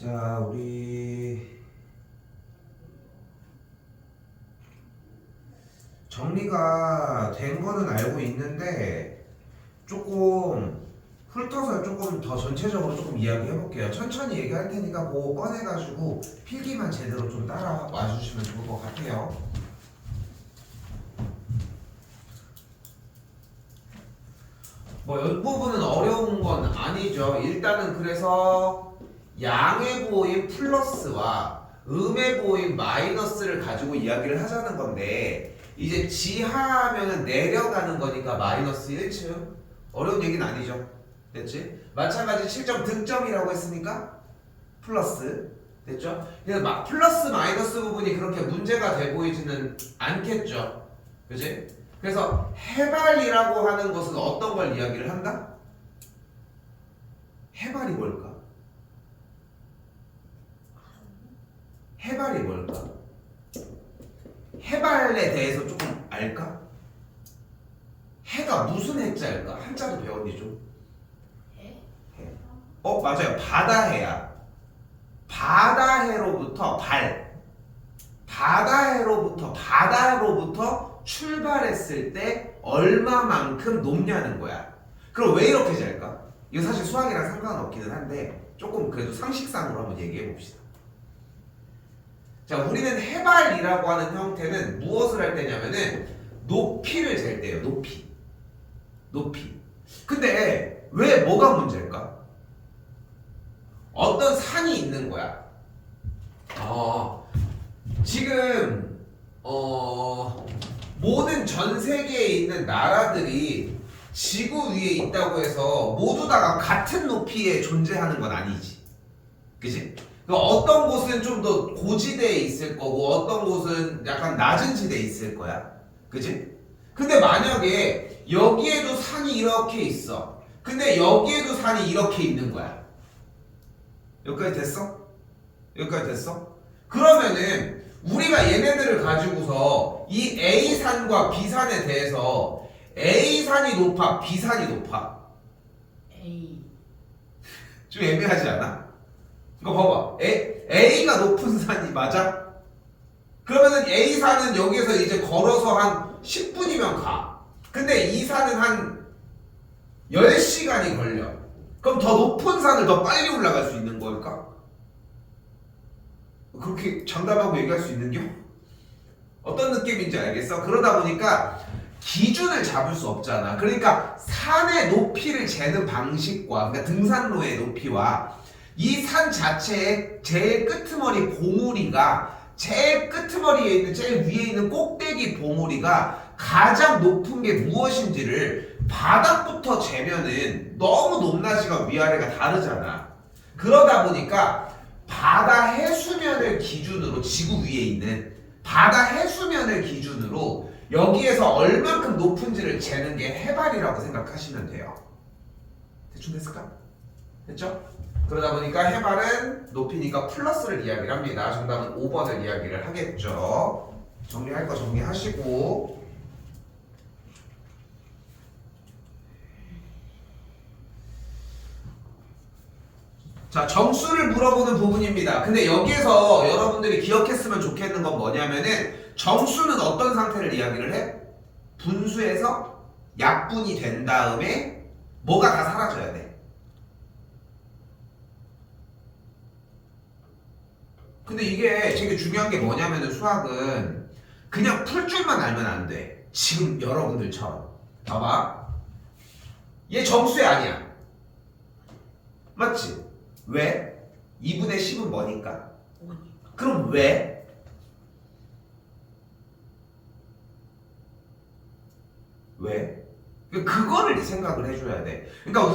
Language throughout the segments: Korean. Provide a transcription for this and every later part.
자, 우리 정리가 된 거는 알고 있는데 조금 훑어서 조금 더 전체적으로 조금 이야기해 볼게요. 천천히 얘기할 테니까 그거 꺼내가지고 필기만 제대로 좀 따라와 주시면 좋을 것 같아요. 뭐 옆부분은 어려운 건 아니죠. 일단은 그래서 양의 보호인 플러스와 음의 보호인 마이너스를 가지고 이야기를 하자는 건데, 이제 지하하면은 내려가는 거니까 마이너스 1층. 어려운 얘기는 아니죠. 됐지? 마찬가지 7점 득점이라고 했으니까 플러스. 됐죠? 그래서 막 플러스 마이너스 부분이 그렇게 문제가 돼 보이지는 않겠죠. 그지? 그래서 해발이라고 하는 것은 어떤 걸 이야기를 한다? 해발이 뭘까? 해발이 뭘까? 해발에 대해서 조금 알까? 해가 무슨 해자일까? 한자도 배웠니 좀? 해. 맞아요. 바다해야. 바다해로부터 바다로부터 출발했을 때 얼마만큼 높냐는 거야. 그럼 왜 이렇게 잘까? 이거 사실 수학이랑 상관없기는 한데 조금 그래도 상식상으로 한번 얘기해 봅시다. 자, 우리는 해발이라고 하는 형태는 무엇을 할 때냐면은 높이를 잴 때예요. 높이. 근데 왜 뭐가 문제일까? 어떤 산이 있는 거야. 지금 모든 전 세계에 있는 나라들이 지구 위에 있다고 해서 모두 다가 같은 높이에 존재하는 건 아니지. 그지? 어떤 곳은 좀 더 고지대에 있을 거고 어떤 곳은 약간 낮은 지대에 있을 거야. 그지? 근데 만약에 여기에도 산이 이렇게 있어. 근데 여기에도 산이 이렇게 있는 거야. 여기까지 됐어? 그러면은 우리가 얘네들을 가지고서 이 A산과 B산에 대해서 A산이 높아, B산이 높아? A. 좀 애매하지 않아? 이거 봐봐. A가 높은 산이 맞아? 그러면은 A산은 여기에서 이제 걸어서 한 10분이면 가. 근데 이 산은 한 10시간이 걸려. 그럼 더 높은 산을 더 빨리 올라갈 수 있는 걸까? 그렇게 장담하고 얘기할 수 있는겨? 어떤 느낌인지 알겠어? 그러다 보니까 기준을 잡을 수 없잖아. 그러니까 산의 높이를 재는 방식과, 그러니까 등산로의 높이와 이 산 자체의 제일 끄트머리 봉우리가 제일 끄트머리에 있는 제일 위에 있는 꼭대기 봉우리가 가장 높은 게 무엇인지를 바닥부터 재면은 너무 높낮이가 위아래가 다르잖아. 그러다 보니까 바다 해수면을 기준으로, 지구 위에 있는 바다 해수면을 기준으로 여기에서 얼만큼 높은지를 재는 게 해발이라고 생각하시면 돼요. 대충 됐을까? 됐죠? 그러다 보니까 해발은 높이니까 플러스를 이야기를 합니다. 정답은 5번을 이야기를 하겠죠. 정리할 거 정리하시고. 자, 정수를 물어보는 부분입니다. 근데 여기에서 여러분들이 기억했으면 좋겠는 건 뭐냐면은 정수는 어떤 상태를 이야기를 해? 분수에서 약분이 된 다음에 뭐가 다 사라져야 돼. 근데 이게 되게 중요한 게 뭐냐면은 수학은 그냥 풀 줄만 알면 안 돼. 지금 여러분들처럼. 봐봐. 얘 정수야 아니야? 맞지? 왜? 2분의 10은 뭐니까? 그럼 왜? 왜? 그거를 생각을 해줘야 돼. 그러니까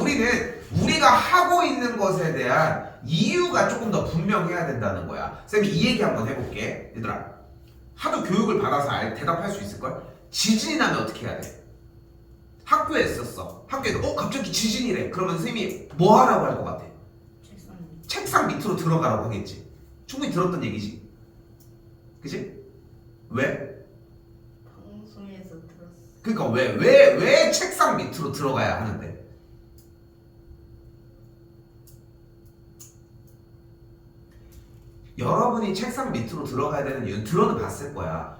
우리가 하고 있는 것에 대한 이유가 조금 더 분명해야 된다는 거야. 쌤이 이 얘기 한번 해볼게. 얘들아, 하도 교육을 받아서 대답할 수 있을걸? 지진이 나면 어떻게 해야 돼? 학교에 있었어. 학교에서 갑자기 지진이래. 그러면 쌤이 뭐 하라고 할 것 같아? 책상 밑으로 들어가라고 하겠지. 충분히 들었던 얘기지. 그치? 왜? 방송에서 들었어. 그러니까 왜 책상 밑으로 들어가야 하는데? 여러분이 책상 밑으로 들어가야 되는 이유는 들어는 봤을 거야.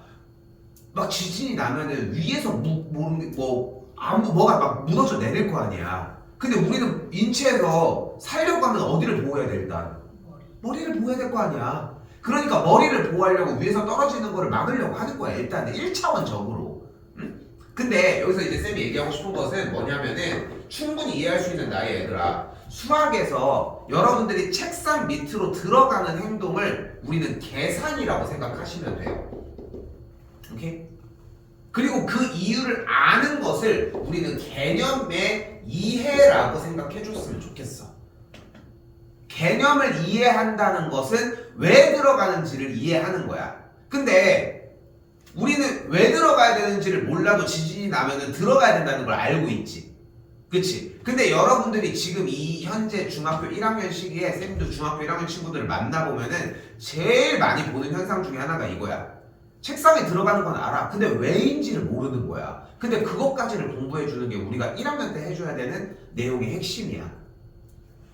막 지진이 나면은 위에서 뭐가 막 무너져 내릴 거 아니야. 근데 우리는 인체에서 살려고 하면 어디를 보호해야 돼 일단? 머리를 보호해야 될 거 아니야. 그러니까 머리를 보호하려고 위에서 떨어지는 거를 막으려고 하는 거야. 일단은 1차원적으로. 응? 근데 여기서 이제 쌤이 얘기하고 싶은 것은 뭐냐면은 충분히 이해할 수 있는 나의 얘들아. 수학에서 여러분들이 책상 밑으로 들어가는 행동을 우리는 계산이라고 생각하시면 돼요. 오케이? 그리고 그 이유를 아는 것을 우리는 개념의 이해라고 생각해 줬으면 좋겠어. 개념을 이해한다는 것은 왜 들어가는지를 이해하는 거야. 근데 우리는 왜 들어가야 되는지를 몰라도 지진이 나면은 들어가야 된다는 걸 알고 있지. 그치? 근데 여러분들이 지금 이 현재 중학교 1학년 시기에 쌤도 중학교 1학년 친구들을 만나보면은 제일 많이 보는 현상 중에 하나가 이거야. 책상에 들어가는 건 알아. 근데 왜인지를 모르는 거야. 근데 그것까지를 공부해 주는 게 우리가 1학년 때 해줘야 되는 내용의 핵심이야.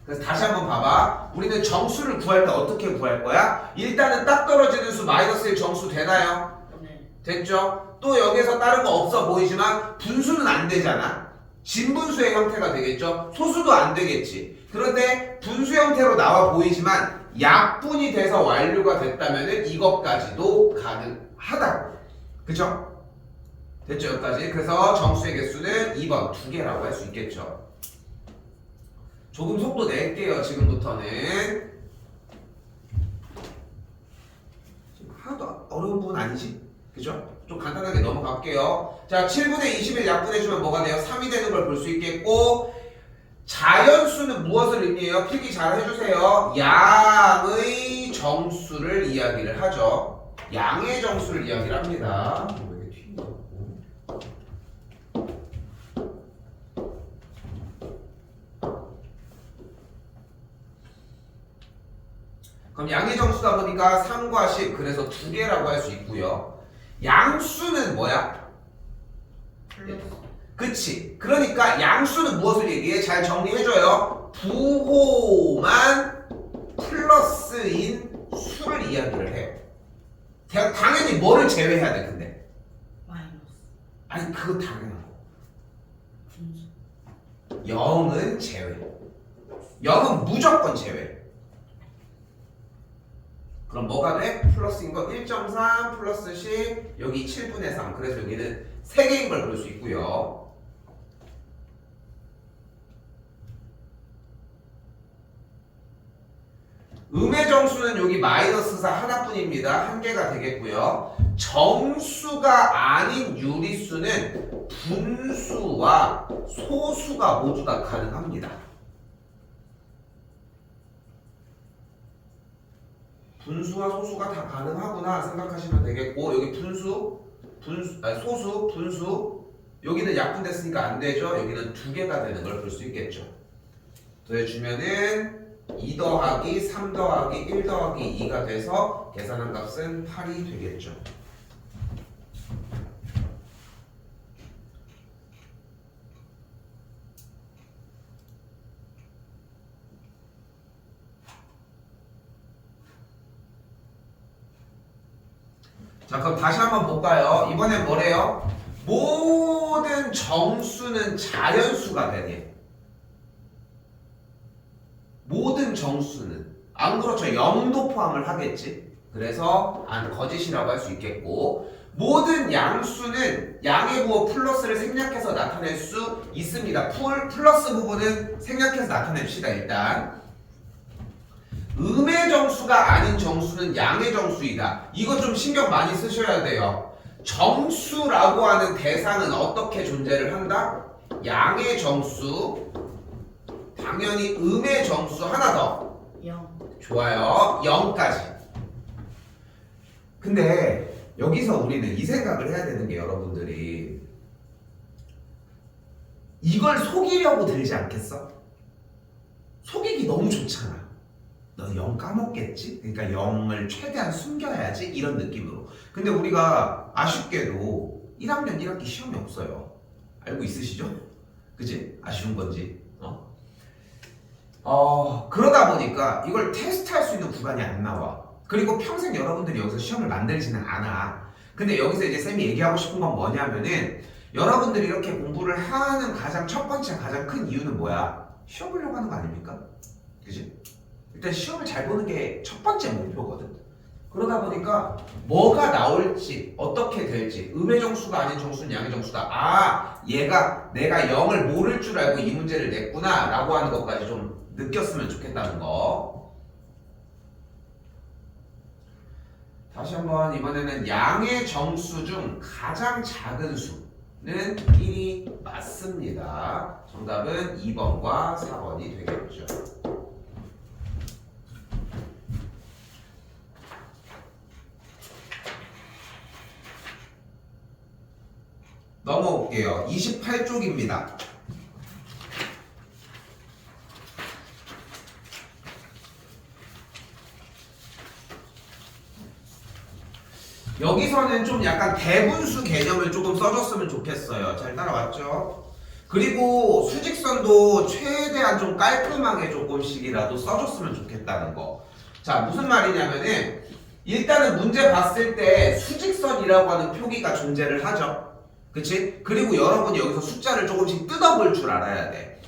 그래서 다시 한번 봐봐. 우리는 정수를 구할 때 어떻게 구할 거야? 일단은 딱 떨어지는 수 마이너스 1 정수 되나요? 네. 됐죠? 또 여기에서 다른 거 없어 보이지만 분수는 안 되잖아. 진분수의 형태가 되겠죠? 소수도 안 되겠지. 그런데 분수 형태로 나와 보이지만 약분이 돼서 완료가 됐다면 이것까지도 가능하다고. 그쵸? 됐죠? 여기까지. 그래서 정수의 개수는 2번 2개라고 할 수 있겠죠. 조금 속도 낼게요. 지금부터는. 하나도 어려운 부분 아니지? 그죠? 좀 간단하게 넘어갈게요. 자, 7분의 20을 약분해주면 뭐가 돼요? 3이 되는 걸 볼 수 있겠고, 자연수는 무엇을 의미해요? 필기 잘 해주세요. 양의 정수를 이야기를 하죠. 양의 정수를 이야기를 합니다. 왜 이렇게 튀냐고. 그럼 양의 정수다 보니까 3과 10, 그래서 2개라고 할 수 있고요. 양수는 뭐야? 플러스. 그치. 그러니까 양수는 무엇을 얘기해? 잘 정리해줘요. 부호만 플러스인 수를 이야기를 해요. 당연히 뭐를 제외해야 돼, 근데? 마이너스. 아니, 그거 당연한 거. 분수. 0은 제외. 0은 무조건 제외. 그럼 뭐가 돼? 플러스인 거 1.3 플러스 10, 여기 7분의 3. 그래서 여기는 3개인 걸 볼 수 있고요. 음의 정수는 여기 마이너스 4 하나뿐입니다. 한 개가 되겠고요. 정수가 아닌 유리수는 분수와 소수가 모두 다 가능합니다. 분수와 소수가 다 가능하구나 생각하시면 되겠고, 여기 소수, 분수, 여기는 약분됐으니까 안 되죠. 여기는 2개가 되는 걸 볼 수 있겠죠. 더해주면은 2 더하기 3 더하기 1 더하기 2가 돼서 계산한 값은 8이 되겠죠. 자, 그럼 다시 한번 볼까요? 이번엔 뭐래요? 모든 정수는 자연수가 되네. 모든 정수는. 안 그렇죠? 0도 포함을 하겠지. 그래서 거짓이라고 할 수 있겠고, 모든 양수는 양의 부호 플러스를 생략해서 나타낼 수 있습니다. 플러스 부분은 생략해서 나타냅시다. 일단 음의 정수가 아닌 정수는 양의 정수이다. 이거 좀 신경 많이 쓰셔야 돼요. 정수라고 하는 대상은 어떻게 존재를 한다? 양의 정수, 당연히 음의 정수 하나 더. 0. 좋아요. 0까지. 근데 여기서 우리는 이 생각을 해야 되는 게, 여러분들이 이걸 속이려고 들지 않겠어? 속이기 너무 좋잖아. 너 0 까먹겠지? 그러니까 0을 최대한 숨겨야지, 이런 느낌으로. 근데 우리가 아쉽게도 1학년 1학기 시험이 없어요. 알고 있으시죠? 그치? 아쉬운 건지. 그러다 보니까 이걸 테스트할 수 있는 구간이 안 나와. 그리고 평생 여러분들이 여기서 시험을 만들지는 않아. 근데 여기서 이제 쌤이 얘기하고 싶은 건 뭐냐면은 여러분들이 이렇게 공부를 하는 가장 첫 번째 가장 큰 이유는 뭐야? 시험 보려고 하는 거 아닙니까? 그지? 일단 시험을 잘 보는 게 첫 번째 목표거든. 그러다 보니까 뭐가 나올지 어떻게 될지 음의 정수가 아닌 정수는 양의 정수다. 아 얘가 내가 0을 모를 줄 알고 이 문제를 냈구나 라고 하는 것까지 좀 느꼈으면 좋겠다는 거. 다시 한번 이번에는 양의 정수 중 가장 작은 수는 1이 맞습니다. 정답은 2번과 4번이 되겠죠. 넘어올게요. 28쪽입니다. 여기서는 좀 약간 대분수 개념을 조금 써줬으면 좋겠어요. 잘 따라왔죠? 그리고 수직선도 최대한 좀 깔끔하게 조금씩이라도 써줬으면 좋겠다는 거. 자, 무슨 말이냐면은 일단은 문제 봤을 때 수직선이라고 하는 표기가 존재를 하죠. 그치? 그리고 여러분이 여기서 숫자를 조금씩 뜯어볼 줄 알아야 돼.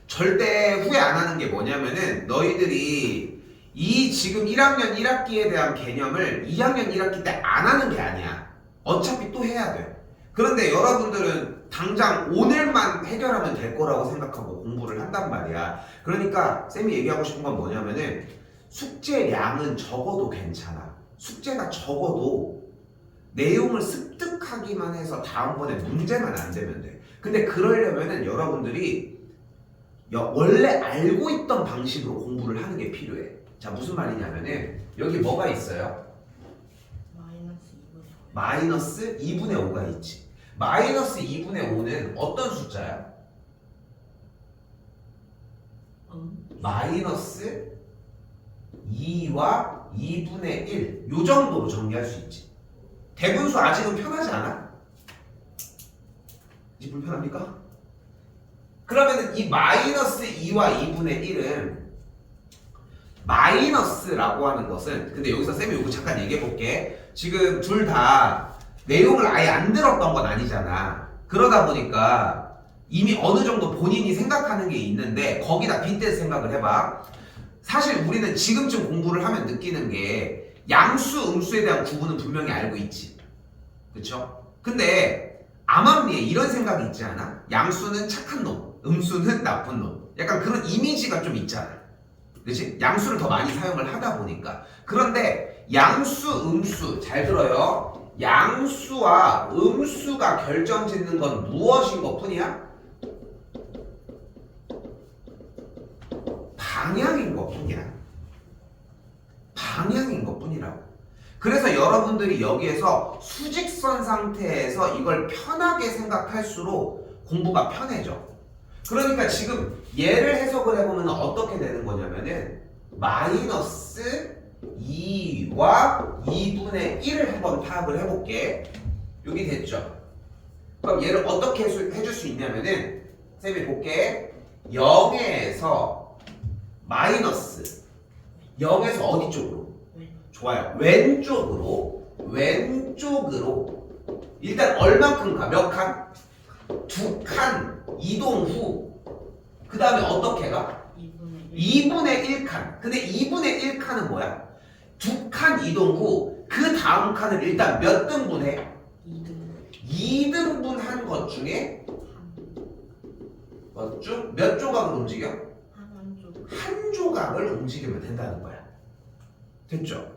절대 후회 안 하는 게 뭐냐면은 너희들이 이 지금 1학년 1학기에 대한 개념을 2학년 1학기 때 안 하는 게 아니야. 어차피 또 해야 돼. 그런데 여러분들은 당장 오늘만 해결하면 될 거라고 생각하고 공부를 한단 말이야. 그러니까 쌤이 얘기하고 싶은 건 뭐냐면은 숙제량은 적어도 괜찮아. 숙제가 적어도 내용을 습득하기만 해서 다음번에 문제만 안 되면 돼. 근데 그러려면은 여러분들이 원래 알고 있던 방식으로 공부를 하는 게 필요해. 자, 무슨 말이냐면은 여기 뭐가 있어요? 마이너스 2분의 5가 있지. 마이너스 2분의 5는 어떤 숫자야? 마이너스 2와 2분의 1. 요 정도로 정리할 수 있지. 대분수 아직은 편하지 않아? 이제 불편합니까? 그러면은 이 마이너스 2와 2분의 1은 마이너스라고 하는 것은 근데 여기서 쌤이 요거 잠깐 얘기해 볼게. 지금 둘 다 내용을 아예 안 들었던 건 아니잖아. 그러다 보니까 이미 어느 정도 본인이 생각하는 게 있는데 거기다 빗대서 생각을 해봐. 사실 우리는 지금쯤 공부를 하면 느끼는 게 양수, 음수에 대한 구분은 분명히 알고 있지. 그쵸? 근데 암암리에 이런 생각이 있지 않아? 양수는 착한 놈, 음수는 나쁜 놈. 약간 그런 이미지가 좀 있잖아. 그치? 양수를 더 많이 사용을 하다 보니까. 그런데 양수, 음수 잘 들어요. 양수와 음수가 결정짓는 건 무엇인 것 뿐이야? 방향인 것 뿐이야. 방향인 것 뿐이라고. 그래서 여러분들이 여기에서 수직선 상태에서 이걸 편하게 생각할수록 공부가 편해져. 그러니까 지금 얘를 해석을 해보면 어떻게 되는 거냐면은 마이너스 2와 2분의 1을 한번 파악을 해볼게. 여기 됐죠? 그럼 얘를 어떻게 해줄 수 있냐면은 쌤이 볼게. 0에서 마이너스 0에서 어디 쪽으로? 좋아요. 왼쪽으로 일단 얼만큼 가? 몇 칸? 2칸 이동 후 그 다음에 어떻게 가? 2분의 1칸. 근데 2분의 1칸은 뭐야? 2칸 이동 후 그 다음 칸을 일단 몇 등분해? 2등분 한 것 중에 몇 조각을 움직여? 한 조각을 움직이면 된다는 거야. 됐죠?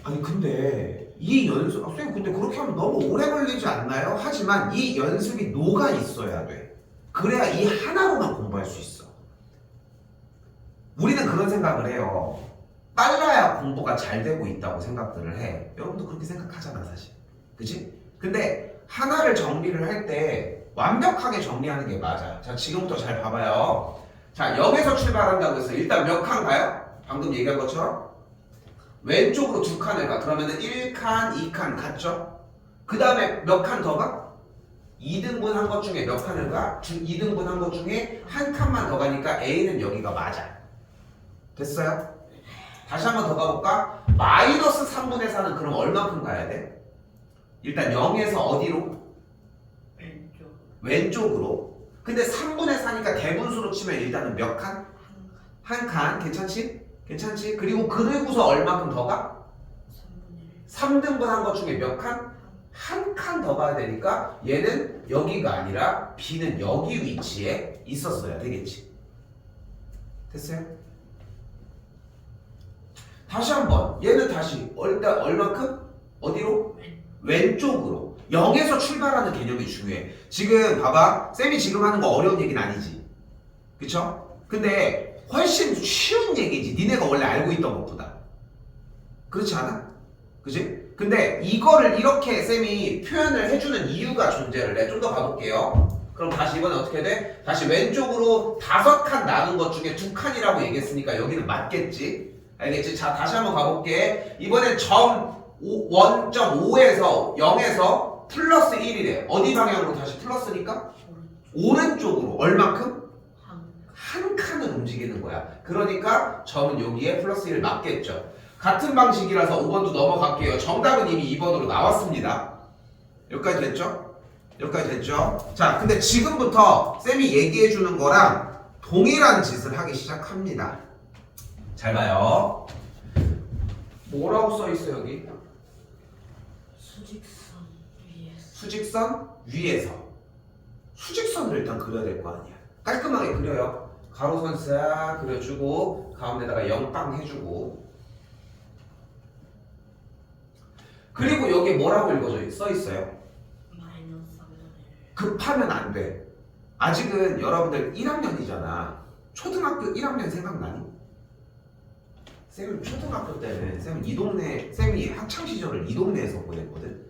아니 근데 이 연습 선생님 근데 그렇게 하면 너무 오래 걸리지 않나요? 하지만 이 연습이 녹아 있어야 돼. 그래야 이 하나로만 공부할 수 있어. 우리는 그런 생각을 해요. 빨라야 공부가 잘 되고 있다고 생각들을 해. 여러분도 그렇게 생각하잖아 사실. 그치? 근데 하나를 정리를 할 때 완벽하게 정리하는 게 맞아. 자, 지금부터 잘 봐봐요. 자, 0에서 출발한다고 해서 일단 몇 칸 가요? 방금 얘기한 것처럼 왼쪽으로 2칸을 가. 그러면은 1칸, 2칸 갔죠? 그 다음에 몇 칸 더 가? 2등분 한 것 중에 몇 칸을 가? 2등분 한 것 중에 한 칸만 더 가니까 A는 여기가 맞아. 됐어요? 다시 한 번 더 가볼까? 마이너스 3분의 4는 그럼 얼마큼 가야 돼? 일단 0에서 어디로? 왼쪽. 왼쪽으로. 근데 3분의 4니까 대분수로 치면 일단은 몇 칸? 한 칸. 괜찮지? 괜찮지? 그리고 그리고서 얼마큼 더 가? 3등분 한 것 중에 몇 칸? 한 칸 더 가야 되니까 얘는 여기가 아니라 B는 여기 위치에 있었어야 되겠지. 됐어요? 다시 한번 얘는 다시 일단 얼마큼? 어디로? 왼쪽으로. 0에서 출발하는 개념이 중요해. 지금 봐봐. 쌤이 지금 하는 거 어려운 얘기는 아니지. 그쵸? 근데 훨씬 쉬운 얘기지. 니네가 원래 알고 있던 것보다. 그렇지 않아? 그지? 근데 이거를 이렇게 쌤이 표현을 해주는 이유가 존재를 해. 좀 더 가볼게요. 그럼 다시 이번에 어떻게 돼? 다시 왼쪽으로 5칸 나눈 것 중에 2칸이라고 얘기했으니까 여기는 맞겠지? 알겠지? 자, 다시 한번 가볼게. 이번엔 점 1.5에서 0에서 플러스 1이래. 어디 방향으로 다시 플러스니까? 오른쪽으로. 얼만큼? 한 칸을 움직이는 거야. 그러니까 점은 여기에 플러스 1 맞겠죠. 같은 방식이라서 5번도 넘어갈게요. 정답은 이미 2번으로 나왔습니다. 여기까지 됐죠? 여기까지 됐죠? 자, 근데 지금부터 쌤이 얘기해 주는 거랑 동일한 짓을 하기 시작합니다. 잘 봐요. 뭐라고 써 있어 여기? 수직선 위에서. 수직선 위에서. 수직선을 일단 그려야 될 거 아니야. 깔끔하게 그려요. 가로선 싹 그려주고 가운데다가 0빵 해주고. 그리고 여기 뭐라고 써 있어요? 마이너스 3분의 1. 급하면 안 돼. 아직은 여러분들 1학년이잖아. 초등학교 1학년 생각나니? 쌤은 초등학교 때는 쌤은 이 동네, 쌤이 학창 시절을 이 동네에서 보냈거든.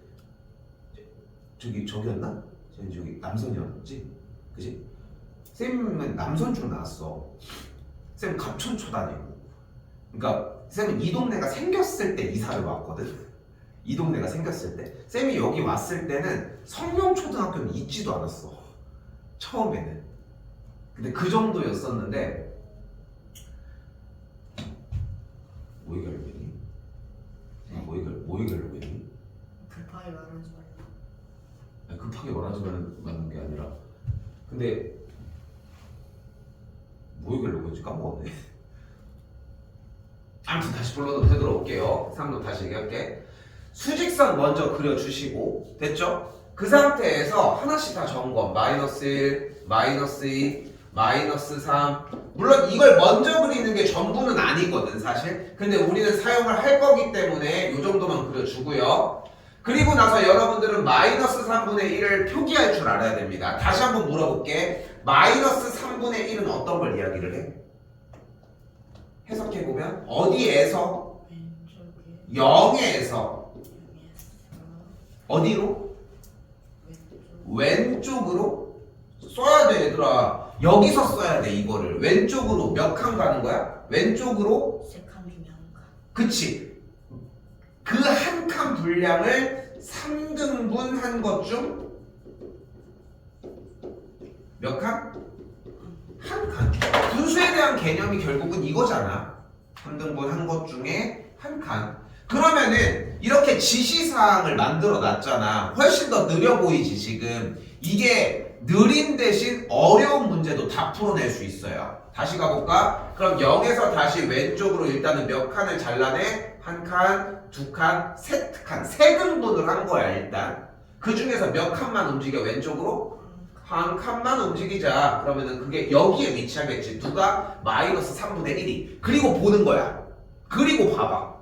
저기였나? 저기 남선이었지? 그지? 쌤은 남선 쪽 나왔어. 쌤 갑천초 다니고. 그러니까 쌤은 이 동네가 생겼을 때 이사를 왔거든. 이 동네가 생겼을 때. 쌤이 여기 왔을 때는 성룡초등학교는 있지도 않았어. 처음에는. 근데 그 정도였었는데 뭐 얘기하려고 했니? 뭐 얘기하려고 했니? 급하게 말하지 말라. 아니, 급하게 말하는 게 아니라 근데 뭐 얘기하려고 했지? 까먹었네. 아무튼 다시 불러도 되돌아올게요. 3도 다시 얘기할게. 수직선 먼저 그려주시고 됐죠? 그 상태에서 하나씩 다 점검. 마이너스 1, 마이너스 2, 마이너스 3. 물론 이걸 먼저 그리는 게 전부는 아니거든 사실. 근데 우리는 사용을 할 거기 때문에 이 정도만 그려주고요. 그리고 나서 여러분들은 마이너스 3분의 1을 표기할 줄 알아야 됩니다. 다시 한번 물어볼게. 마이너스 3분의 1은 어떤 걸 이야기를 해? 해석해보면 어디에서? 왼쪽에. 0에서 위에서. 어디로? 왼쪽. 왼쪽으로 써야 돼 얘들아. 여기서 써야 돼 이거를. 왼쪽으로 몇 칸 가는 거야? 왼쪽으로. 3칸 중에 한 칸. 그치. 그 한 칸 분량을 3등분 한 것 중 몇 칸? 한 칸. 분수에 대한 개념이 결국은 이거잖아. 3등분 한 것 중에 한 칸. 그러면은 이렇게 지시사항을 만들어 놨잖아. 훨씬 더 느려 보이지 지금. 이게 느린 대신 어려운 문제도 다 풀어낼 수 있어요. 다시 가볼까? 그럼 0에서 다시 왼쪽으로 일단은 몇 칸을 잘라내? 한 칸, 두 칸, 세 칸. 세 등분을 한 거야 일단. 그 중에서 몇 칸만 움직여 왼쪽으로? 한 칸만 움직이자. 그러면은 그게 여기에 위치하겠지. 누가? 마이너스 3분의 1이. 그리고 보는 거야. 그리고 봐봐.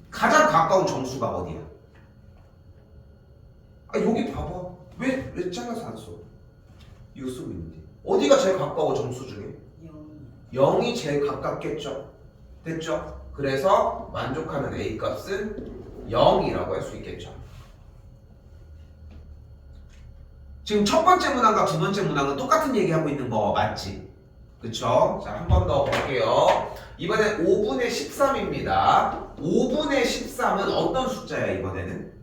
가장 가까운 정수가 어디야? 아 여기 봐봐. 왜 잘라서 안 써? 이거 쓰고 있는데. 어디가 제일 가까워 정수 중에? 0이 제일 가깝겠죠. 됐죠? 그래서 만족하는 A 값은 0이라고 할 수 있겠죠. 지금 첫 번째 문항과 두 번째 문항은 똑같은 얘기하고 있는 거 맞지? 그쵸? 자, 한 번 더 볼게요. 이번엔 5분의 13입니다. 5분의 13은 어떤 숫자야, 이번에는?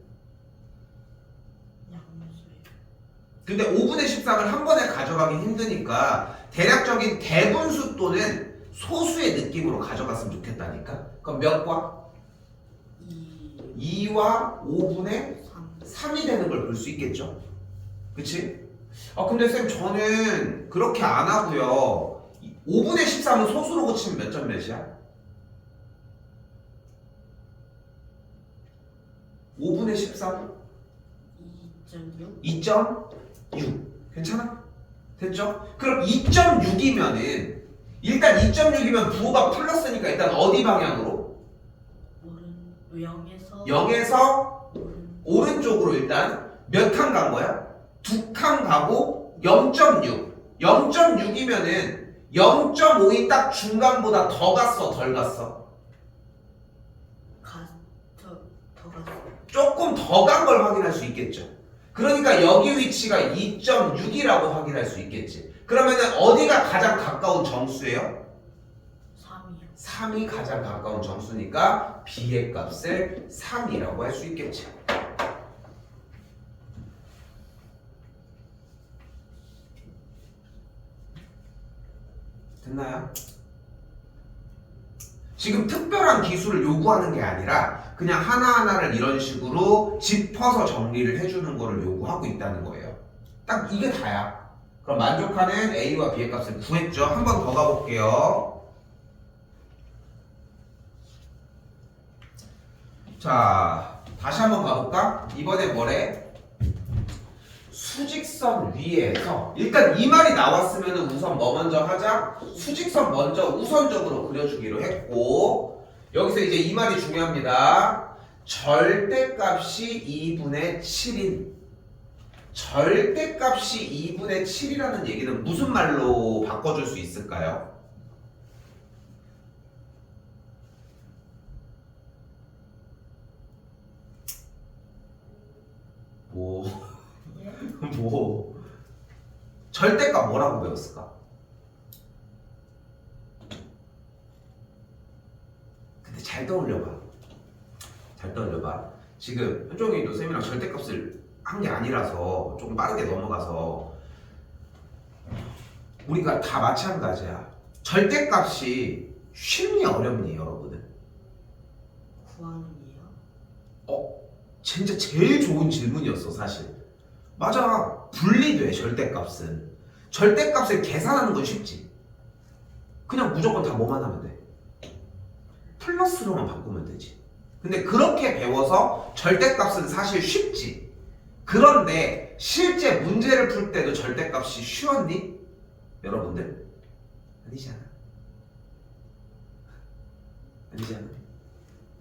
양수에. 근데 5분의 13을 한 번에 가져가기 힘드니까 대략적인 대분수 또는 소수의 느낌으로 가져갔으면 좋겠다니까. 그럼 몇 과? 2와 5분의 3. 3이 되는 걸 볼 수 있겠죠. 그치? 근데 쌤 저는 그렇게 안 하고요. 5분의 13은 소수로 고치면 몇 점 몇이야? 5분의 13? 2.6. 2.6 괜찮아? 됐죠? 그럼 2.6이면은 일단 2.6이면 부호가 플러스니까 일단 어디 방향으로? 0에서 0에서 오른쪽으로 일단 몇 칸 간 거야? 2칸 가고 0.6 0.6이면은 0.5이 딱 중간보다 더 갔어 덜 갔어? 더 갔어요. 조금 더 간 걸 확인할 수 있겠죠. 그러니까 여기 위치가 2.6이라고 확인할 수 있겠지. 그러면은 어디가 가장 가까운 정수예요? 3이요. 3이 가장 가까운 정수니까 B의 값을 3이라고 할 수 있겠지. 됐나요? 지금 특별한 기술을 요구하는 게 아니라 그냥 하나하나를 이런 식으로 짚어서 정리를 해주는 거를 요구하고 있다는 거예요. 딱 이게 다야. 그럼 만족하는 A와 B의 값을 구했죠. 한 번 더 가볼게요. 자, 다시 한번 가볼까? 이번에 뭐래? 수직선 위에서 일단 이 말이 나왔으면 우선 뭐 먼저 하자? 수직선 먼저 우선적으로 그려주기로 했고 여기서 이제 이 말이 중요합니다. 절대값이 2분의 7인 절대값이 2분의 7이라는 얘기는 무슨 말로 바꿔줄 수 있을까요? 뭐 절대값 뭐라고 배웠을까? 근데 잘 떠올려봐. 지금 현종이도 쌤이랑 절대값을 한 게 아니라서 조금 빠르게 넘어가서 우리가 다 마찬가지야. 절대값이 쉽니 어렵니 여러분은? 구하는이요. 진짜 제일 좋은 질문이었어 사실. 맞아. 분리돼 절대값은. 절대값을 계산하는 건 쉽지. 그냥 무조건 다 뭐만 하면 돼? 플러스로만 바꾸면 되지. 근데 그렇게 배워서 절대값은 사실 쉽지. 그런데 실제 문제를 풀 때도 절대값이 쉬웠니? 여러분들? 아니잖아.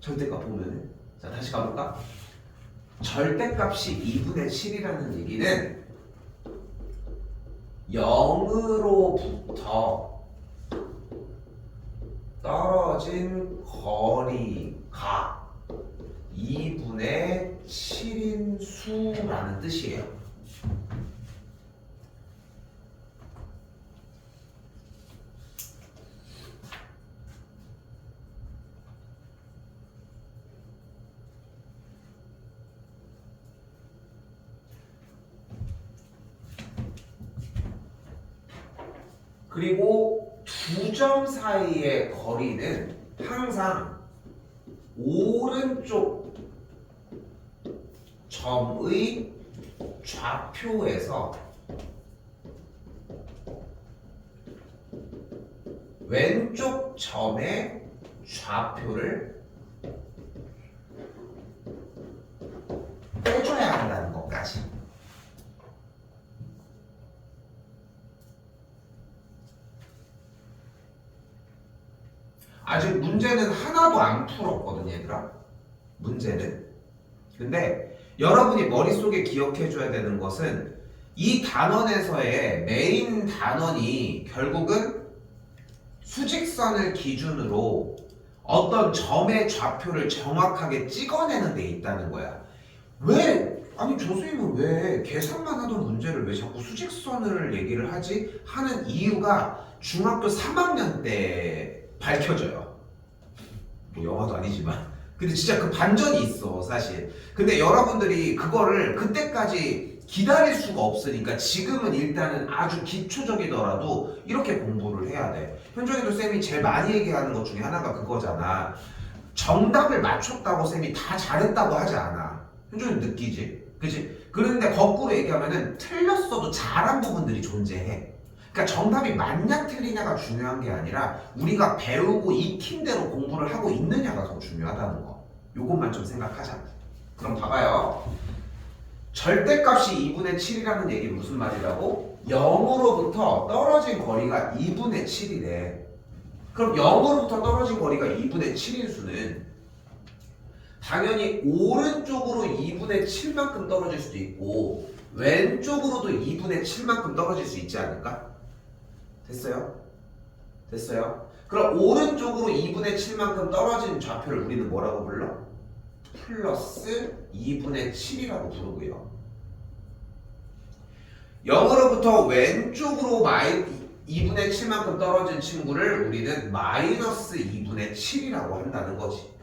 절대값 보면은 자 다시 가볼까? 절대값이 2분의 7이라는 얘기는 0으로부터 떨어진 거리가 2분의 7인 수라는 뜻이에요. 그리고 두 점 사이의 거리는 항상 오른쪽 점의 좌표에서 왼쪽 점의 좌표를 빼줘야 한다는 것까지. 아직 문제는 하나도 안 풀었거든 얘들아. 문제는. 근데 여러분이 머릿속에 기억해줘야 되는 것은 이 단원에서의 메인 단원이 결국은 수직선을 기준으로 어떤 점의 좌표를 정확하게 찍어내는 데 있다는 거야. 왜? 아니 저 선생님은 왜 계산만 하던 문제를 왜 자꾸 수직선을 얘기를 하지? 하는 이유가 중학교 3학년 때 밝혀져요. 뭐 영화도 아니지만 근데 진짜 그 반전이 있어 사실. 근데 여러분들이 그거를 그때까지 기다릴 수가 없으니까 지금은 일단은 아주 기초적이더라도 이렇게 공부를 해야 돼. 현종이도 쌤이 제일 많이 얘기하는 것 중에 하나가 그거잖아. 정답을 맞췄다고 쌤이 다 잘했다고 하지 않아. 현종이 느끼지? 그치? 그런데 거꾸로 얘기하면은 틀렸어도 잘한 부분들이 존재해. 그러니까 정답이 맞냐 틀리냐가 중요한 게 아니라 우리가 배우고 익힌 대로 공부를 하고 있느냐가 더 중요하다는 거. 요것만 좀 생각하자. 그럼 봐봐요. 절대값이 2분의 7이라는 얘기 무슨 말이라고? 0으로부터 떨어진 거리가 2분의 7이래. 그럼 0으로부터 떨어진 거리가 2분의 7인 수는 당연히 오른쪽으로 2분의 7만큼 떨어질 수도 있고 왼쪽으로도 2분의 7만큼 떨어질 수 있지 않을까? 됐어요? 됐어요? 그럼 오른쪽으로 2분의 7만큼 떨어진 좌표를 우리는 뭐라고 불러? 플러스 2분의 7이라고 부르고요. 0으로부터 왼쪽으로 2분의 7만큼 떨어진 친구를 우리는 마이너스 2분의 7이라고 한다는 거지.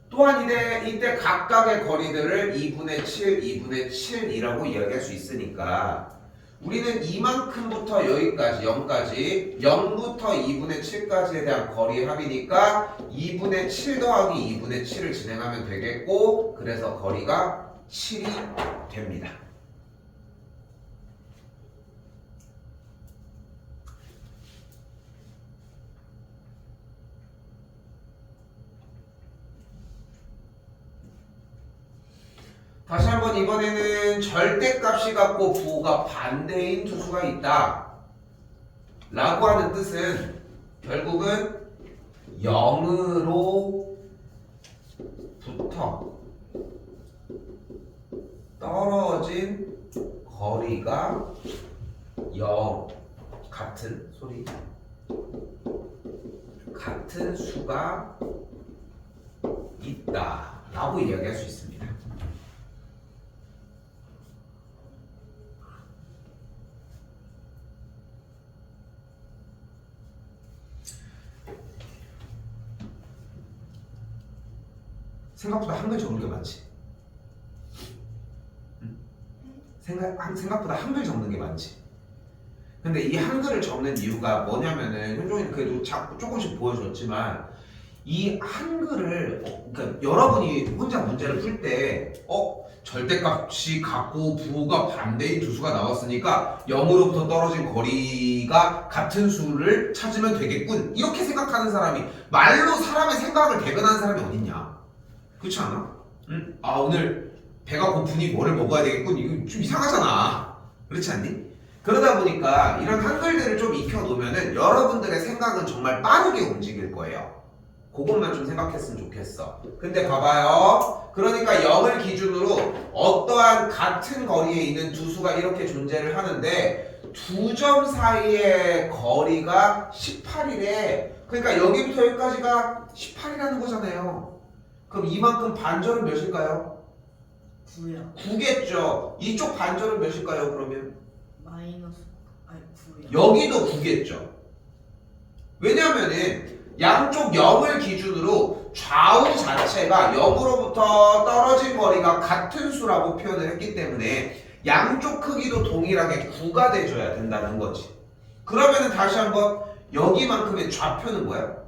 또한 이때 각각의 거리들을 2분의 7, 2분의 7이라고 이야기할 수 있으니까 우리는 이만큼부터 여기까지 0까지 0부터 2분의 7까지에 대한 거리 합이니까 2분의 7 더하기 2분의 7을 진행하면 되겠고 그래서 거리가 7이 됩니다. 다시 한번 이번에는 절대값이 같고 부호가 반대인 두 수가 있다 라고 하는 뜻은 결국은 0으로부터 떨어진 거리가 0 같은 수가 있다 라고 이야기할 수 있습니다. 생각보다 한글 적는 게 많지. 생각보다 한글 적는 게 많지. 근데 이 한글을 적는 이유가 뭐냐면은 현종이는 그래도 자꾸 조금씩 보여줬지만 이 한글을 그러니까 여러분이 혼자 문제를 풀 때 절대값이 같고 부호가 반대인 두 수가 나왔으니까 0으로부터 떨어진 거리가 같은 수를 찾으면 되겠군 이렇게 생각하는 사람이 말로 사람의 생각을 대변하는 사람이 어딨냐. 그렇지 않아? 응? 아 오늘 배가 고프니 뭐를 먹어야 되겠군 이거 좀 이상하잖아. 그렇지 않니? 그러다 보니까 이런 한글들을 좀 익혀놓으면은 여러분들의 생각은 정말 빠르게 움직일 거예요. 그것만 좀 생각했으면 좋겠어. 근데 봐봐요. 그러니까 0을 기준으로 어떠한 같은 거리에 있는 두 수가 이렇게 존재를 하는데 두 점 사이의 거리가 18이래. 그러니까 여기부터 여기까지가 18이라는 거잖아요. 그럼 이만큼 반절은 몇일까요? 9요. 9겠죠. 이쪽 반절은 몇일까요? 그러면? 마이너스 9요. 여기도 9겠죠. 왜냐면은 양쪽 0을 기준으로 좌우 자체가 0으로부터 떨어진 거리가 같은 수라고 표현을 했기 때문에 양쪽 크기도 동일하게 9가 돼줘야 된다는 거지. 그러면은 다시 한번 여기만큼의 좌표는 뭐야?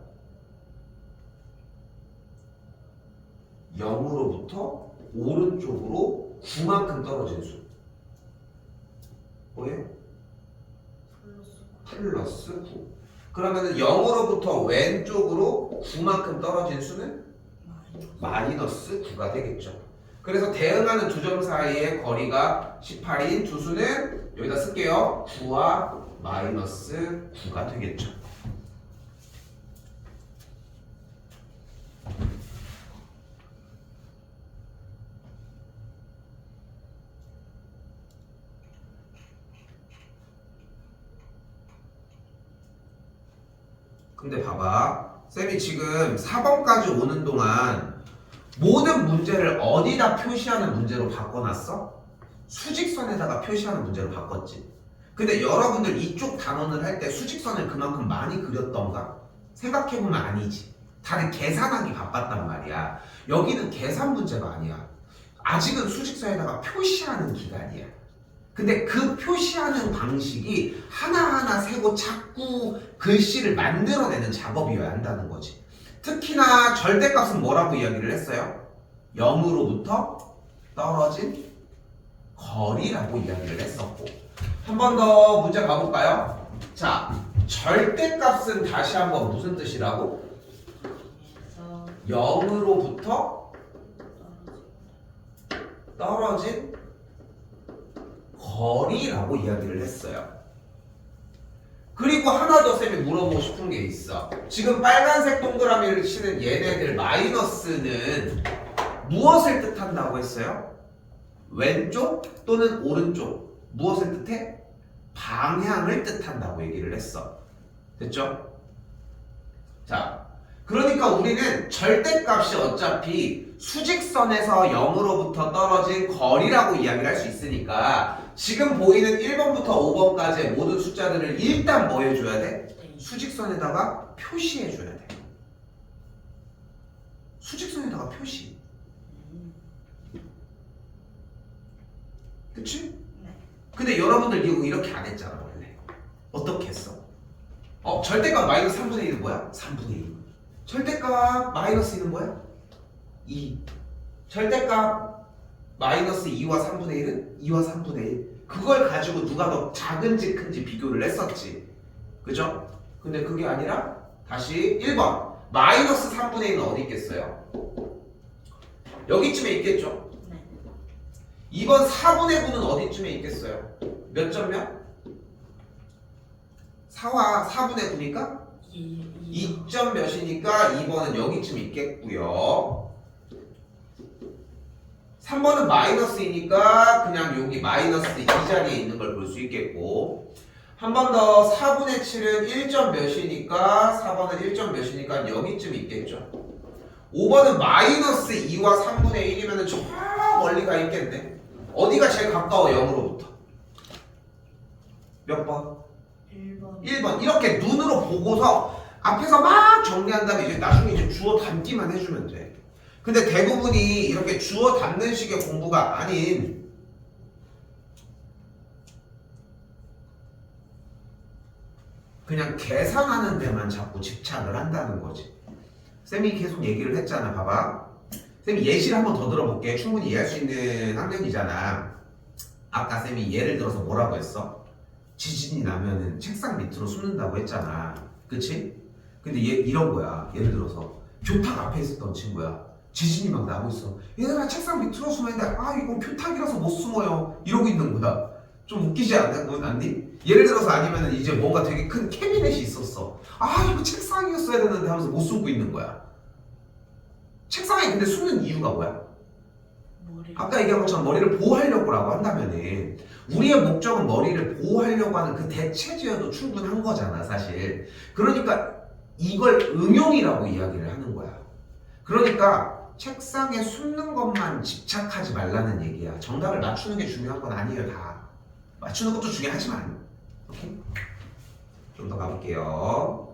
0으로부터 오른쪽으로 9만큼 떨어진 수. 뭐예요? 플러스 9. 그러면은 0으로부터 왼쪽으로 9만큼 떨어진 수는 마이너스 9가 되겠죠. 그래서 대응하는 두 점 사이의 거리가 18인 두 수는 여기다 쓸게요. 9와 마이너스 9가 되겠죠. 근데 봐봐. 쌤이 지금 4번까지 오는 동안 모든 문제를 어디다 표시하는 문제로 바꿔놨어? 수직선에다가 표시하는 문제로 바꿨지. 근데 여러분들 이쪽 단원을 할 때 수직선을 그만큼 많이 그렸던가? 생각해보면 아니지. 다들 계산하기 바빴단 말이야. 여기는 계산 문제가 아니야. 아직은 수직선에다가 표시하는 기간이야. 근데 그 표시하는 방식이 하나하나 세고 자꾸 글씨를 만들어내는 작업이어야 한다는 거지. 특히나 절대값은 뭐라고 이야기를 했어요? 0으로부터 떨어진 거리라고 이야기를 했었고, 한 번 더 문제 가볼까요? 자, 절대값은 다시 한번 무슨 뜻이라고? 그래서 0으로부터 떨어진 거리라고 이야기를 했어요. 그리고 하나 더 쌤이 물어보고 싶은 게 있어. 지금 빨간색 동그라미를 치는 얘네들 마이너스는 무엇을 뜻한다고 했어요? 왼쪽 또는 오른쪽. 무엇을 뜻해? 방향을 뜻한다고 얘기를 했어. 됐죠? 자, 그러니까 우리는 절대값이 어차피 수직선에서 0으로부터 떨어진 거리라고 이야기를 할 수 있으니까 지금 보이는 1번부터 5번까지의 모든 숫자들을 일단 뭐 해줘야 돼? 네. 수직선에다가 표시해줘야 돼. 수직선에다가 표시. 그치? 네. 근데 여러분들 이거 이렇게 안 했잖아 원래. 어떻게 했어? 절대값 마이너스 3분의 1은 뭐야? 3분의 1. 절대값 마이너스 1은 뭐야? 2. 절대값 마이너스 2와 3분의 1은 2와 3분의 1. 그걸 가지고 누가 더 작은지 큰지 비교를 했었지. 그죠? 근데 그게 아니라 다시 1번 마이너스 3분의 1은 어디 있겠어요? 여기쯤에 있겠죠? 네. 2번 4분의 9는 어디쯤에 있겠어요? 몇 점면? 4와 4분의 9니까? 2점 몇이니까 2번은 여기쯤 있겠고요. 3번은 마이너스이니까 그냥 여기 마이너스 이 자리에 있는 걸 볼 수 있겠고, 한 번 더 4분의 7은 1점 몇이니까 4번은 1점 몇이니까 여기쯤 있겠죠. 5번은 마이너스 2와 3분의 1이면 저 멀리 가 있겠네. 어디가 제일 가까워 0으로부터? 몇 번? 1번. 1번. 이렇게 눈으로 보고서 앞에서 막 정리한 다음에 이제 나중에 이제 주어 담기만 해주면 돼. 근데 대부분이 이렇게 주어 담는 식의 공부가 아닌 그냥 계산하는 데만 자꾸 집착을 한다는 거지. 쌤이 계속 얘기를 했잖아. 봐봐. 쌤이 예시를 한번 더 들어볼게. 충분히 이해할 수 있는 학년이잖아. 아까 쌤이 예를 들어서 뭐라고 했어? 지진이 나면은 책상 밑으로 숨는다고 했잖아. 그치? 근데 얘 이런 거야. 예를 들어서 교탁 앞에 있었던 친구야. 지진이 막 나고 있어. 얘들아 책상 밑으로 숨어있는데 아 이건 교탁이라서 못 숨어요. 이러고 있는 거야. 좀 웃기지 않니? 예를 들어서 아니면은 이제 뭔가 되게 큰 캐비넷이 있었어. 아 이거 책상이었어야 되는데 하면서 못 숨고 있는 거야. 책상에 근데 숨는 이유가 뭐야? 머리. 아까 얘기한 것처럼 머리를 보호하려고라고 한다면은 우리의 목적은 머리를 보호하려고 하는 그 대체제여도 충분한 거잖아 사실. 그러니까 이걸 응용이라고 이야기를 하는 거야. 그러니까 책상에 숨는 것만 집착하지 말라는 얘기야. 정답을 맞추는 게 중요한 건 아니에요. 다 맞추는 것도 중요하지만. 오케이? 좀 더 가볼게요.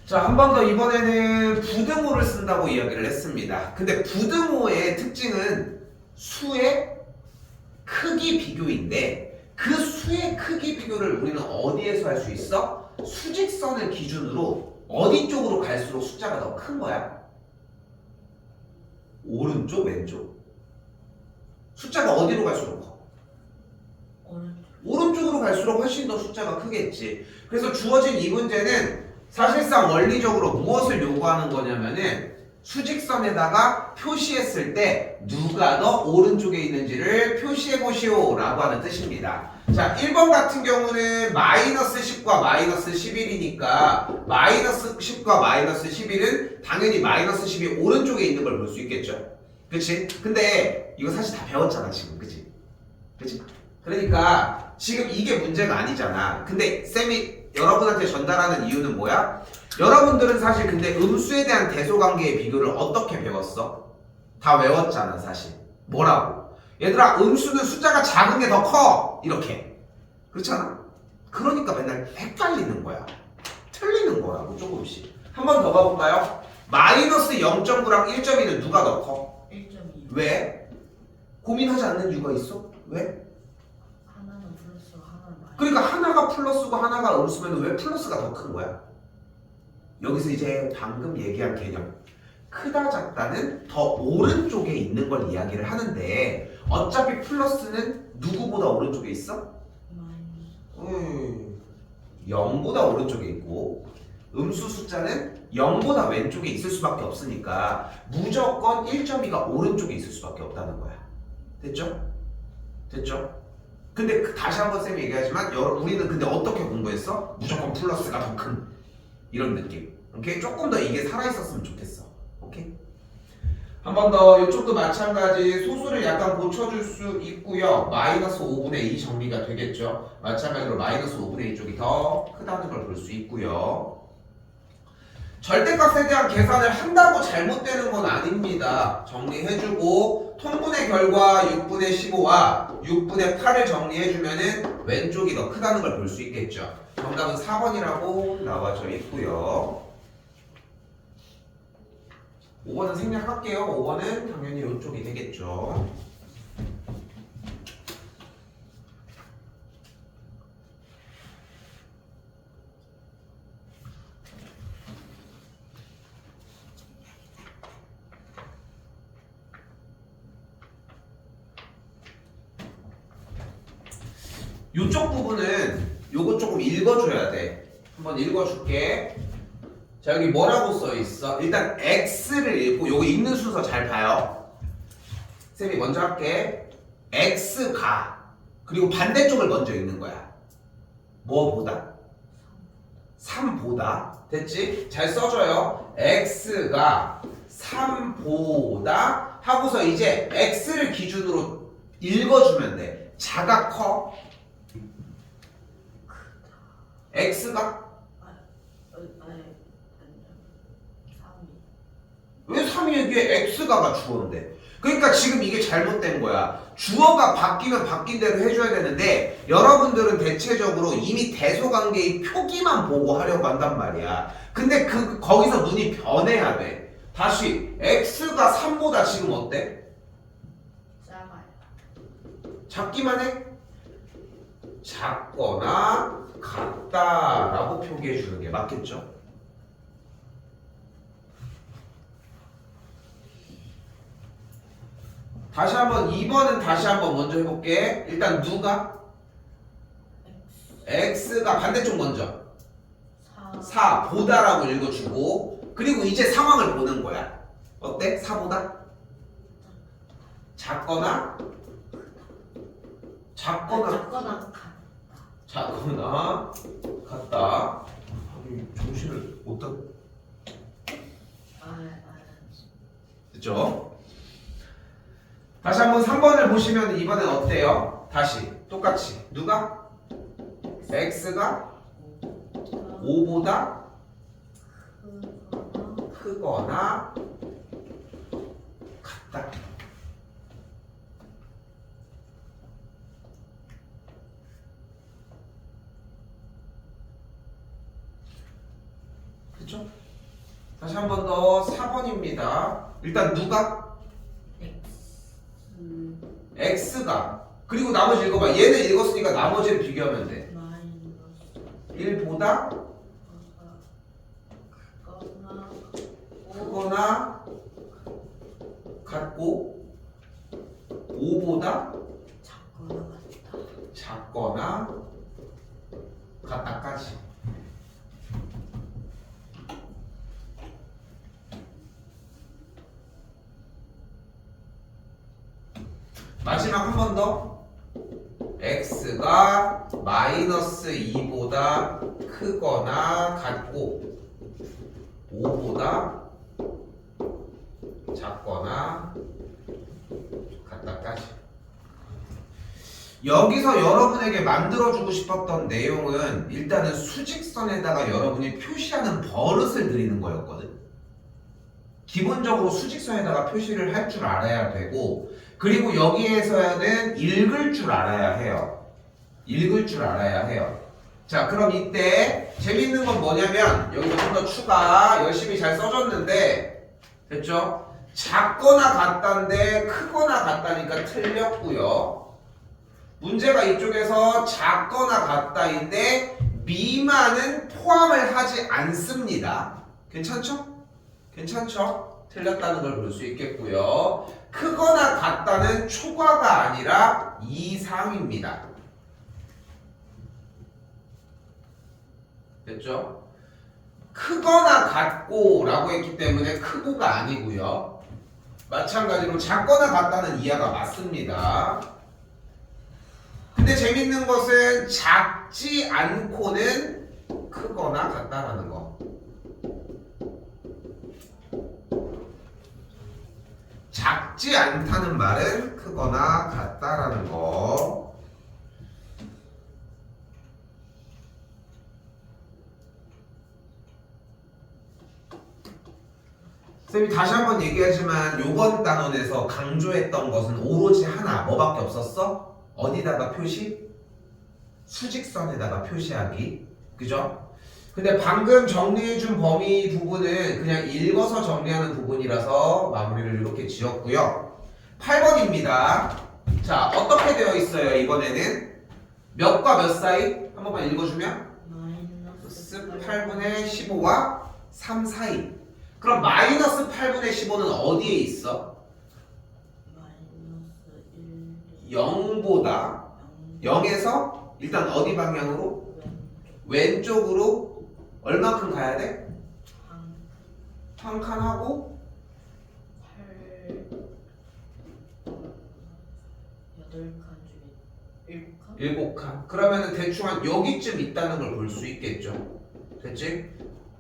자, 한 번 더 이번에는 부등호를 쓴다고 이야기를 했습니다. 근데 부등호의 특징은 수의 크기 비교인데 그 수의 크기 비교를 우리는 어디에서 할 수 있어? 수직선을 기준으로 어디 쪽으로 갈수록 숫자가 더 큰 거야? 오른쪽, 왼쪽. 숫자가 어디로 갈수록 커? 오른쪽으로 갈수록 훨씬 더 숫자가 크겠지. 그래서 주어진 이 문제는 사실상 원리적으로 무엇을 요구하는 거냐면은 수직선에다가 표시했을 때 누가 더 오른쪽에 있는지를 표시해 보시오 라고 하는 뜻입니다. 자, 1번 같은 경우는 마이너스 10과 마이너스 11이니까 마이너스 10과 마이너스 11은 당연히 마이너스 10이 오른쪽에 있는 걸 볼 수 있겠죠. 그치? 근데 이거 사실 다 배웠잖아 지금. 그치? 그치? 그러니까 지금 이게 문제가 아니잖아. 근데 쌤이 여러분한테 전달하는 이유는 뭐야? 여러분들은 사실 근데 음수에 대한 대소관계의 비교를 어떻게 배웠어? 다 외웠잖아 사실. 뭐라고? 얘들아 음수는 숫자가 작은 게 더 커! 이렇게. 그렇잖아? 그러니까 맨날 헷갈리는 거야. 틀리는 거라고 조금씩. 한 번 더 가볼까요? 마이너스 0.9랑 1.2는 누가 더 커? 1.2. 왜? 고민하지 않는 이유가 있어? 왜? 하나는 플러스 하나는 마이너스. 그러니까 하나가 플러스고 하나가 음수면 왜 플러스가 더 큰 거야? 여기서 이제 방금 얘기한 개념 크다 작다는 더 오른쪽에 있는 걸 이야기를 하는데 어차피 플러스는 누구보다 오른쪽에 있어? 마이너스. 0보다 오른쪽에 있고 음수 숫자는 0보다 왼쪽에 있을 수밖에 없으니까 무조건 1.2가 오른쪽에 있을 수밖에 없다는 거야. 됐죠? 됐죠? 근데 다시 한번 쌤이 얘기하지만 우리는 근데 어떻게 공부했어? 무조건 플러스가 더 큰 이런 느낌. 오케이? 조금 더 이게 살아있었으면 좋겠어. 오케이? 한 번 더 이쪽도 마찬가지 소수를 약간 고쳐줄 수 있고요. 마이너스 5분의 2 정리가 되겠죠. 마찬가지로 마이너스 5분의 2 쪽이 더 크다는 걸 볼 수 있고요. 절대값에 대한 계산을 한다고 잘못되는 건 아닙니다. 정리해주고 통분의 결과 6분의 15와 6분의 8을 정리해주면은 왼쪽이 더 크다는 걸 볼 수 있겠죠. 정답은 4번이라고 나와져 있고요. 5번은 생략할게요. 5번은 당연히 이쪽이 되겠죠. 이쪽 부분은 요거 조금 읽어줘야 돼. 한번 읽어줄게. 자, 여기 뭐라고 써있어? 일단 x를 읽고 요거 읽는 순서 잘 봐요. 쌤이 먼저 할게. x가 그리고 반대쪽을 먼저 읽는 거야. 뭐보다? 3보다. 됐지? 잘 써줘요. x가 3보다 하고서 이제 x를 기준으로 읽어주면 돼. 작아 커? x가? 아니. 3이. 왜 3이 얘기해? x가가 주어인데. 그러니까 지금 이게 잘못된 거야. 주어가 바뀌면 바뀐 대로 해줘야 되는데 여러분들은 대체적으로 이미 대소관계의 표기만 보고 하려고 한단 말이야. 근데 거기서 눈이 변해야 돼. 다시 x가 3보다 지금 어때? 작아요. 작기만 해? 작거나 같다라고 표기해 주는 게 맞겠죠? 다시 한번 2번은 다시 한번 먼저 해볼게. 일단 누가? x가 반대쪽 먼저 4 보다라고 읽어주고 그리고 이제 상황을 보는 거야. 어때? 4보다? 작거나 작거나 작거나 같다. 아니 정신을 못 다. 됐죠? 다시 한번 3번을 보시면 이번엔 어때요? 다시 똑같이 누가? x가 5보다 크거나 같다. 그쵸? 다시 한 번 더 4번입니다. 일단 누가? x가 그리고 나머지 읽어봐. 얘는 읽었으니까 나머지를 비교하면 돼. 1보다 크거나 같고 5보다 작거나 같다까지. 마지막 한 번 더. x가 마이너스 2보다 크거나 같고 5보다 작거나 같다까지. 여기서 여러분에게 만들어주고 싶었던 내용은 일단은 수직선에다가 여러분이 표시하는 버릇을 들이는 거였거든. 기본적으로 수직선에다가 표시를 할 줄 알아야 되고 그리고 여기에서는 읽을 줄 알아야 해요. 읽을 줄 알아야 해요. 자, 그럼 이때 재밌는 건 뭐냐면 여기서 좀 더 추가 열심히 잘 써줬는데 됐죠? 작거나 같다인데 크거나 같다니까 틀렸고요. 문제가 이쪽에서 작거나 같다인데 미만은 포함을 하지 않습니다. 괜찮죠? 괜찮죠? 틀렸다는 걸 볼 수 있겠고요. 크거나 같다는 초과가 아니라 이상입니다. 됐죠? 크거나 같고 라고 했기 때문에 크고가 아니고요. 마찬가지로 작거나 같다는 이하가 맞습니다. 근데 재밌는 것은 작지 않고는 크거나 같다라는 거. 작지 않다는 말은 크거나 같다라는 거. 쌤이 다시 한번 얘기하지만 요번 단원에서 강조했던 것은 오로지 하나, 뭐밖에 없었어? 어디다가 표시? 수직선에다가 표시하기. 그죠? 근데 방금 정리해준 범위 부분은 그냥 읽어서 정리하는 부분이라서 마무리를 이렇게 지었고요. 8번입니다. 자, 어떻게 되어 있어요, 이번에는? 몇과 몇 사이? 한 번만 읽어주면? 마이너스 8분의 15와 3 사이. 그럼 마이너스 8분의 15는 어디에 있어? 마이너스 1 0보다 0에서 일단 어디 방향으로? 왼쪽으로 얼마큼 가야 돼? 한 칸 하고 8칸 중에 1칸? 7칸. 그러면은 대충 한 여기쯤 있다는 걸 볼 수 있겠죠. 됐지?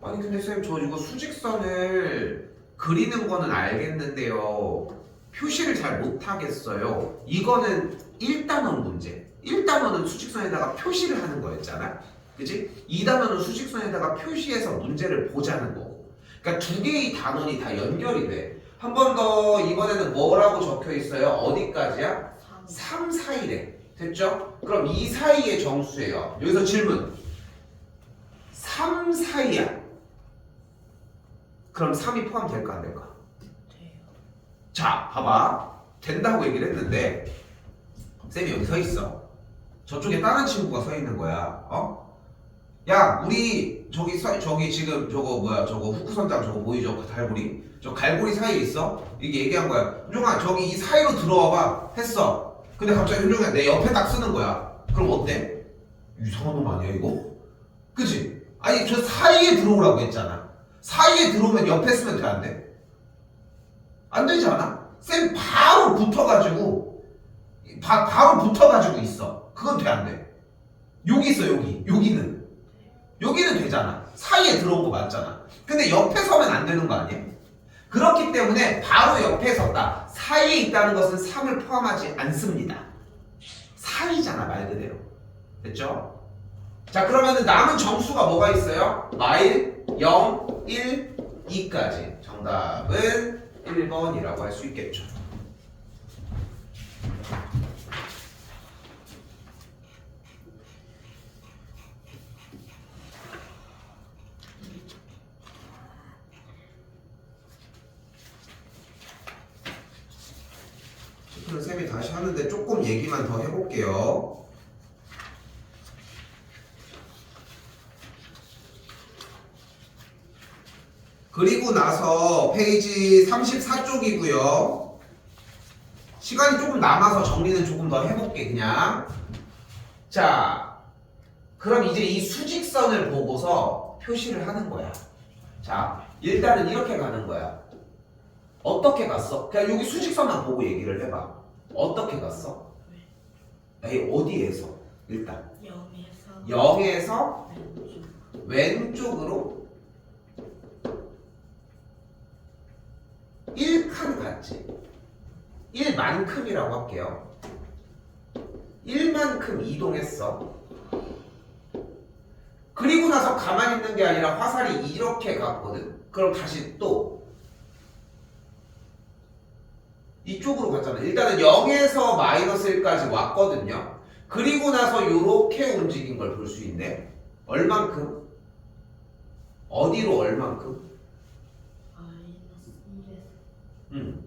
아니 근데 쌤 저 이거 수직선을 그리는 거는 알겠는데요. 표시를 잘 못하겠어요. 이거는 1단원 문제. 1단원은 수직선에다가 표시를 하는 거였잖아. 그치? 2단원은 수직선에다가 표시해서 문제를 보자는 거고. 그러니까 두 개의 단원이 다 연결이 돼. 한 번 더 이번에는 뭐라고 적혀 있어요? 어디까지야? 3 사이래. 됐죠? 그럼 이 사이의 정수예요. 여기서 질문. 3 사이야. 그럼 3이 포함될까 안 될까? 돼요. 자, 봐봐. 된다고 얘기를 했는데 쌤이 여기 서 있어. 저쪽에 다른 친구가 서 있는 거야. 어? 야, 우리 저기 지금 저거 뭐야? 저거 후크선장 저거 보이죠? 그 갈고리. 저 갈고리 사이에 있어. 이게 얘기한 거야. 윤종아, 저기 이 사이로 들어와 봐. 했어. 근데 갑자기 윤종이가 내 옆에 딱 쓰는 거야. 그럼 어때? 이상한 놈 아니야 이거? 그치? 아니 저 사이에 들어오라고 했잖아. 사이에 들어오면 옆에 쓰면 돼, 안 돼? 안 되지 않아? 쌤 바로 붙어가지고 바로 붙어가지고 있어. 그건 돼, 안 돼? 여기 있어, 여기는 되잖아. 사이에 들어온 거 맞잖아. 근데 옆에 서면 안 되는 거 아니야? 그렇기 때문에 바로 옆에 섰다. 사이에 있다는 것은 3을 포함하지 않습니다. 사이잖아, 말 그대로. 됐죠? 자, 그러면은 남은 정수가 뭐가 있어요? 마일, 0, 1, 2까지. 정답은 1번이라고 할 수 있겠죠. 쌤이 다시 하는데 조금 얘기만 더 해볼게요. 그리고 나서 페이지 34쪽이고요. 시간이 조금 남아서 정리는 조금 더 해볼게, 그냥. 자, 그럼 이제 이 수직선을 보고서 표시를 하는 거야. 자, 일단은 이렇게 가는 거야. 어떻게 갔어? 그냥 여기 수직선만 보고 얘기를 해봐. 어떻게 갔어? 에이, 어디에서? 일단 0에서 왼쪽으로 1칸 갔지. 1만큼이라고 할게요. 1만큼 이동했어. 그리고 나서 가만히 있는 게 아니라 화살이 이렇게 갔거든. 그럼 다시 또 이쪽으로 갔잖아. 일단은 0에서 마이너스 1까지 왔거든요. 그리고 나서 이렇게 움직인 걸 볼 수 있네. 얼만큼? 어디로 얼만큼? 마이너스 1에서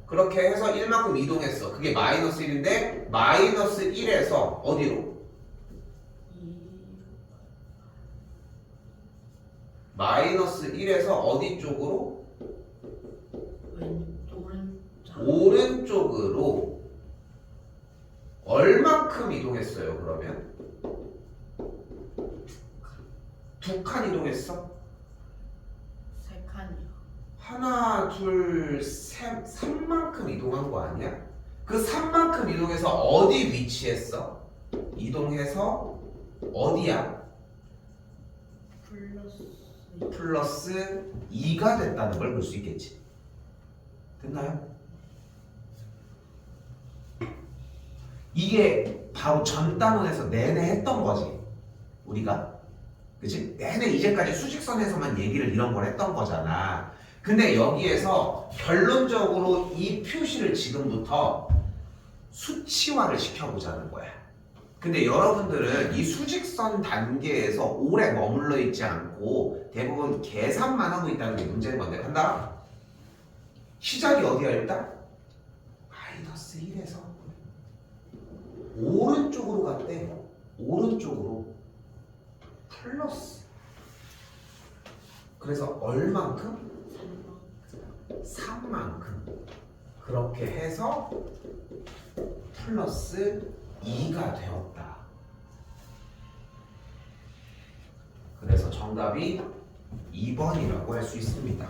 그렇게 해서 1만큼 이동했어. 그게 마이너스 1인데 마이너스 1에서 어디로? 2로 마이너스 1에서 어디 쪽으로? 오른쪽으로 얼만큼 이동했어요, 그러면? 2칸 이동했어? 3칸이요. 하나, 둘, 셋, 3만큼 이동한 거 아니야? 그 3만큼 이동해서 어디 위치했어? 이동해서 어디야? 플러스 2가 됐다는 걸 볼 수 있겠지. 됐나요? 이게 바로 전 단원에서 내내 했던 거지. 우리가. 그치? 내내 이제까지 수직선에서만 얘기를 이런 걸 했던 거잖아. 근데 여기에서 결론적으로 이 표시를 지금부터 수치화를 시켜보자는 거야. 근데 여러분들은 이 수직선 단계에서 오래 머물러 있지 않고 대부분 계산만 하고 있다는 게 문제인 건데, 간다. 시작이 어디야 일단? 마이너스 1에서 오른쪽으로 갔대. 오른쪽으로 플러스. 그래서 얼만큼? 3만큼. 그렇게 해서 플러스 2가 되었다. 그래서 정답이 2번이라고 할 수 있습니다.